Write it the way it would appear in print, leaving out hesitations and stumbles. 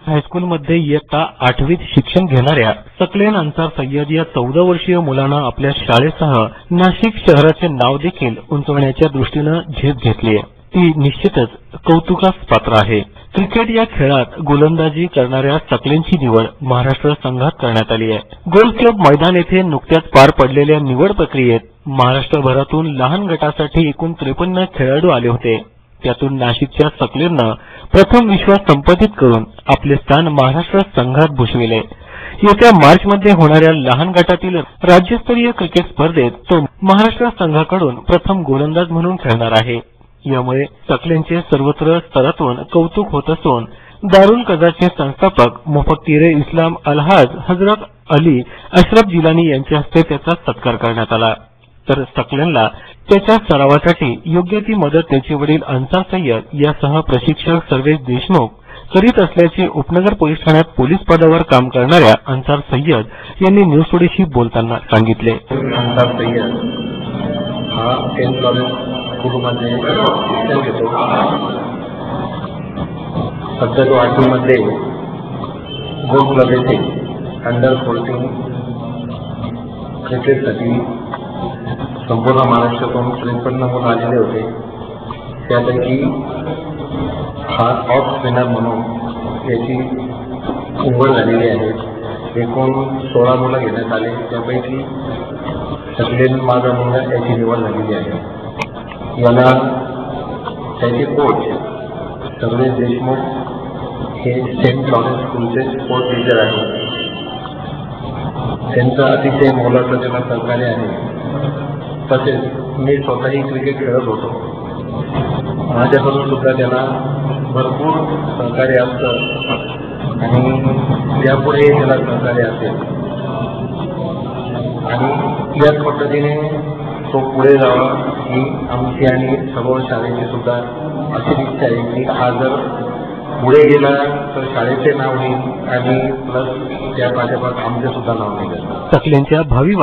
हायस्कूलमध्ये इयत्ता 8वीत शिक्षण घेणाऱ्या सकलेन अन्सार सय्यद या 14 वर्षीय मुलानं आपल्या शाळेसह नाशिक शहराचे नाव देखील उंचवण्याच्या दृष्टीनं झेप घेतली आहे। ती निश्चितच कौतुकास पात्र आहे। क्रिकेट या खेळात गोलंदाजी करणाऱ्या सकलेनची निवड महाराष्ट्र संघात करण्यात आली आहे। गोल्फ क्लब मैदान येथे नुकत्याच पार पडलेल्या निवड प्रक्रियेत महाराष्ट्रभरातून लहान गटासाठी एकूण 53 खेळाडू आले होते। त्यातून नाशिकच्या सकलेननं प्रथम विश्वास संपादित करून आपले स्थान महाराष्ट्र संघात भूषविले। येत्या मार्चमध्ये होणाऱ्या लहान गटातील राज्यस्तरीय क्रिकेट स्पर्धेत तो महाराष्ट्र संघाकडून प्रथम गोलंदाज म्हणून खेळणार आहे। यामुळे सकलेनचे सर्वत्र स्तरातून कौतुक होत असून दारुल कजाचे संस्थापक मुफक्तीर इस्लाम अलहाज हजरत अली अशरफ जिलानी यांच्या हस्ते त्याचा सत्कार करण्यात आला। तर सकलेनला त्याच्या सरावासाठी योग्य ती मदत त्याचे वडील अन्सार सय्यद यासह प्रशिक्षक सर्वेश देशमुख करीत असल्याचे उपनगर पोलीस ठाण्यात पोलीस पदावर काम करणाऱ्या अन्सार सय्यद यांनी न्यूज टुडेशी बोलताना सांगितले। अन्सार सय्यद हा सेंट लॉरेन्स स्कूलमध्ये शिक्षण घेतो। सध्या तो 8वीमध्ये गोल्फ क्लब येथे अंडर 14 क्रिकेटसाठी संपूर्ण महाराष्ट्रातून 53 मुलं आलेले होते। त्यापैकी हा टॉप स्पिनर म्हणून याची निवड झालेली आहे। एकूण 16 मुलं घेण्यात आले, त्यापैकी सकलेन माझा मुलगा याची निवड झालेली आहे। याला त्याचे कोच सर्वेश देशमुख हे सेंट लॉरेन्स स्कूलचे स्पोर्ट टीचर आहेत। त्यांचं अतिशय मोलाचं त्याला सहकार्य आहे। तसेच मी स्वतःही क्रिकेट खेळत होतो, माझ्याकडून सुद्धा त्याला भरपूर सहकार्य असतं आणि यापुढे त्याला सहकार्य असेल आणि याच पद्धतीने तो पुढे जावा ही आमची आणि सर्व शाळेची सुद्धा अशी इच्छा आहे की हा जर पुढे गेला तर शाळेचे नाव होईल आणि प्लस त्या पाठोपाठ आमचे सुद्धा नाव निघेल। सकलेनच्या भावी